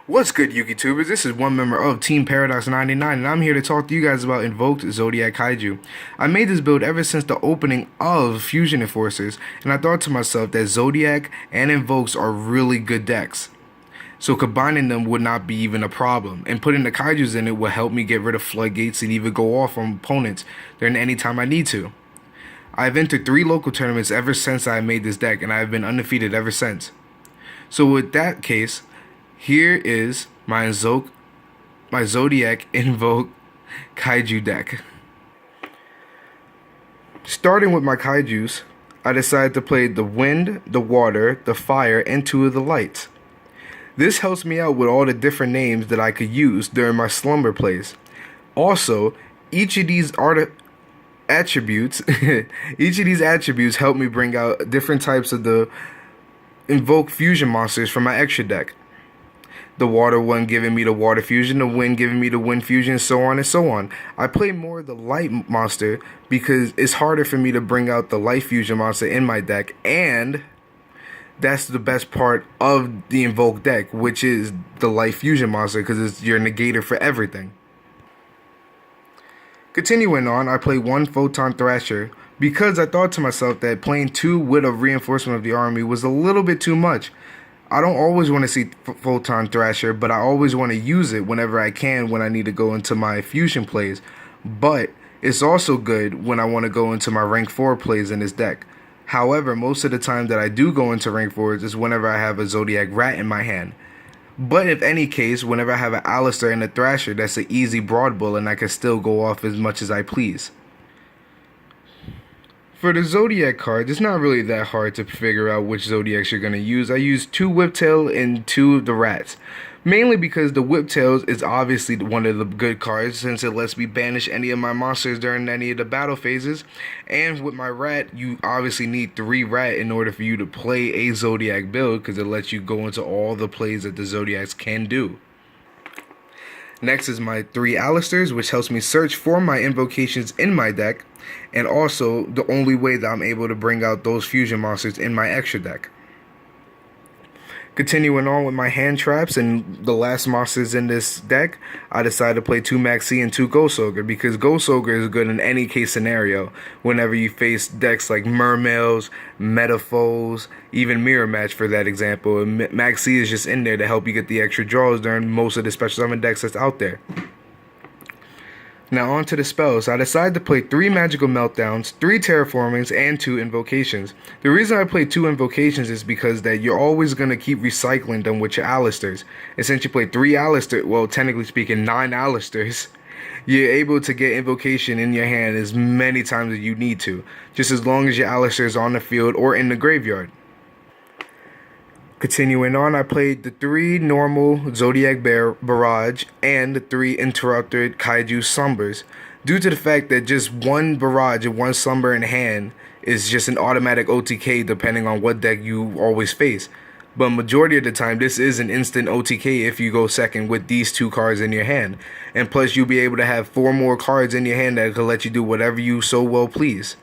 What's good, YouTubers? This is one member of Team Paradox 99, and I'm here to talk to you guys about Invoked Zoodiac Kaiju. I made this build ever since the opening of Fusion Enforcers, and I thought to myself that Zoodiac and Invokes are really good decks. So combining them would not be even a problem, and putting the Kaijus in it will help me get rid of floodgates and even go off on opponents during any time I need to. I've entered 3 local tournaments ever since I made this deck, and I have been undefeated ever since. So with that case, here is my Zoodiac Invoke Kaiju deck. Starting with my Kaijus, I decided to play the Wind, the Water, the Fire, and 2 of the Lights. This helps me out with all the different names that I could use during my slumber plays. Also, each of these attributes help me bring out different types of the Invoke fusion monsters from my extra deck. The water one giving me the water fusion, the wind giving me the wind fusion, so on and so on. I play more of the light monster because it's harder for me to bring out the light fusion monster in my deck, and that's the best part of the Invoke deck, which is the light fusion monster, because it's your negator for everything. Continuing on, I play 1 Photon Thrasher because I thought to myself that playing 2 with a reinforcement of the army was a little bit too much. I don't always want to see Photon Thrasher, but I always want to use it whenever I can when I need to go into my fusion plays. But it's also good when I want to go into my rank 4 plays in this deck. However, most of the time that I do go into rank 4s is whenever I have a Zoodiac Rat in my hand. But if any case, whenever I have an Alistair and a Thrasher, that's an easy broad bull and I can still go off as much as I please. For the Zoodiac cards, it's not really that hard to figure out which Zoodiacs you're going to use. I use 2 Whiptail and 2 of the Rats. Mainly because the Whiptails is obviously one of the good cards, since it lets me banish any of my monsters during any of the battle phases. And with my Rat, you obviously need 3 Rat in order for you to play a Zoodiac build, because it lets you go into all the plays that the Zoodiacs can do. Next is my 3 Alistairs, which helps me search for my invocations in my deck, and also the only way that I'm able to bring out those fusion monsters in my extra deck. Continuing on with my hand traps and the last monsters in this deck, I decided to play 2 Maxi and 2 Ghost Ogre, because Ghost Ogre is good in any case scenario whenever you face decks like Mermails, Metaphors, even Mirror Match for that example. And Maxi is just in there to help you get the extra draws during most of the special summon decks that's out there. Now on to the spells. I decided to play 3 Magical Meltdowns, 3 Terraformings, and 2 Invocations. The reason I play 2 Invocations is because that you're always going to keep recycling them with your Alistairs. And since you play 3 Alistairs, well, technically speaking 9 Alistairs, you're able to get Invocation in your hand as many times as you need to, just as long as your Alistair is on the field or in the graveyard. Continuing on, I played the 3 normal Zoodiac Barrage and the 3 interrupted Kaiju Slumbers, due to the fact that just 1 Barrage and 1 Slumber in hand is just an automatic OTK depending on what deck you always face. But majority of the time, this is an instant OTK if you go second with these 2 cards in your hand. And plus, you'll be able to have 4 more cards in your hand that could let you do whatever you so well please.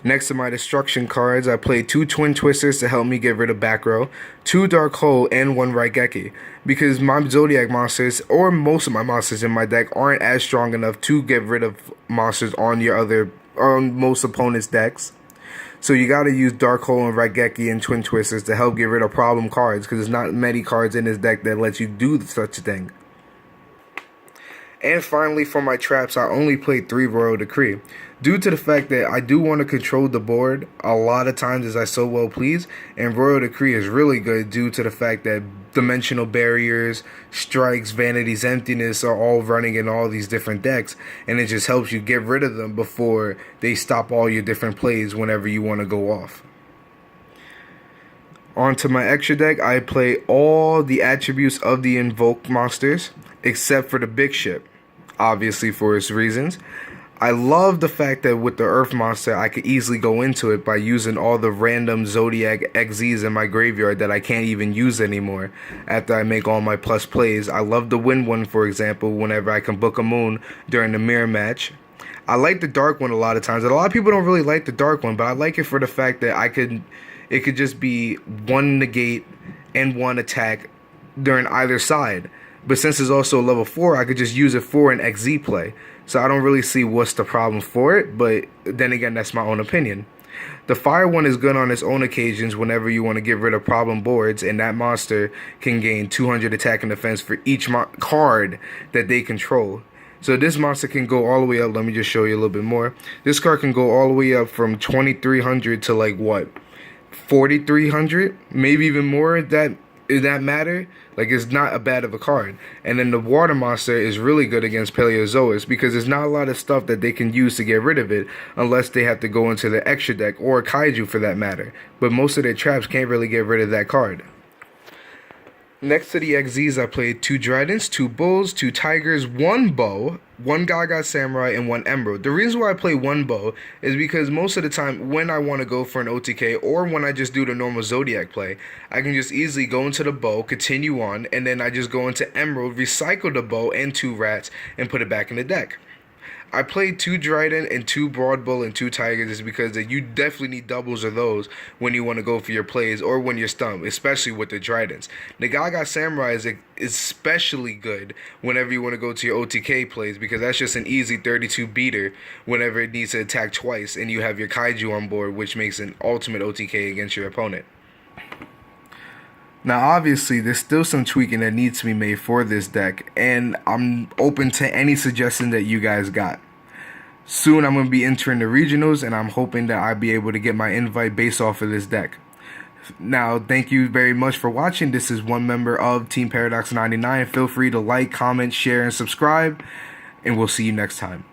Next to my destruction cards, I played 2 Twin Twisters to help me get rid of back row, 2 Dark Hole, and 1 Raigeki, because my Zoodiac monsters, or most of my monsters in my deck, aren't as strong enough to get rid of monsters on most opponents' decks. So you gotta use Dark Hole and Raigeki and Twin Twisters to help get rid of problem cards, because there's not many cards in this deck that let you do such a thing. And finally, for my traps, I only played 3 Royal Decree, due to the fact that I do want to control the board a lot of times as I so well please, and Royal Decree is really good due to the fact that Dimensional Barriers, Strikes, Vanity's Emptiness are all running in all these different decks, and it just helps you get rid of them before they stop all your different plays whenever you want to go off. Onto my extra deck, I play all the attributes of the Invoked monsters, except for the Big Ship, obviously for its reasons. I love the fact that with the Earth monster, I could easily go into it by using all the random Zoodiac XZs in my graveyard that I can't even use anymore after I make all my plus plays. I love the Wind one, for example, whenever I can book a moon during the mirror match. I like the Dark one a lot of times, and a lot of people don't really like the Dark one, but I like it for the fact that it could just be 1 negate and 1 attack during either side. But since it's also level 4, I could just use it for an XZ play. So I don't really see what's the problem for it, but then again, that's my own opinion. The fire one is good on its own occasions whenever you want to get rid of problem boards, and that monster can gain 200 attack and defense for each card that they control. So this monster can go all the way up. Let me just show you a little bit more. This card can go all the way up from 2300 to like what? 4300? Maybe even more. Does that matter? Like, it's not a bad of a card. And then the water monster is really good against Paleozoics because there's not a lot of stuff that they can use to get rid of it unless they have to go into the extra deck or Kaiju for that matter. But most of their traps can't really get rid of that card. Next to the XZs, I played 2 Tridents, 2 Bulls, 2 Tigers, 1 Bow, 1 Gaga Samurai, and 1 Emerald. The reason why I play 1 Bow is because most of the time when I want to go for an OTK or when I just do the normal Zoodiac play, I can just easily go into the Bow, continue on, and then I just go into Emerald, recycle the Bow and 2 Rats, and put it back in the deck. I played 2 Trident and 2 Broad Bull and 2 Tigers is because you definitely need doubles of those when you want to go for your plays or when you're stumped, especially with the Tridents. The Gaga Samurai is especially good whenever you want to go to your OTK plays because that's just an easy 32 beater whenever it needs to attack twice and you have your Kaiju on board, which makes an ultimate OTK against your opponent. Now, obviously, there's still some tweaking that needs to be made for this deck, and I'm open to any suggestion that you guys got. Soon, I'm going to be entering the regionals, and I'm hoping that I'll be able to get my invite based off of this deck. Now, thank you very much for watching. This is one member of Team Paradox 99. Feel free to like, comment, share, and subscribe, and we'll see you next time.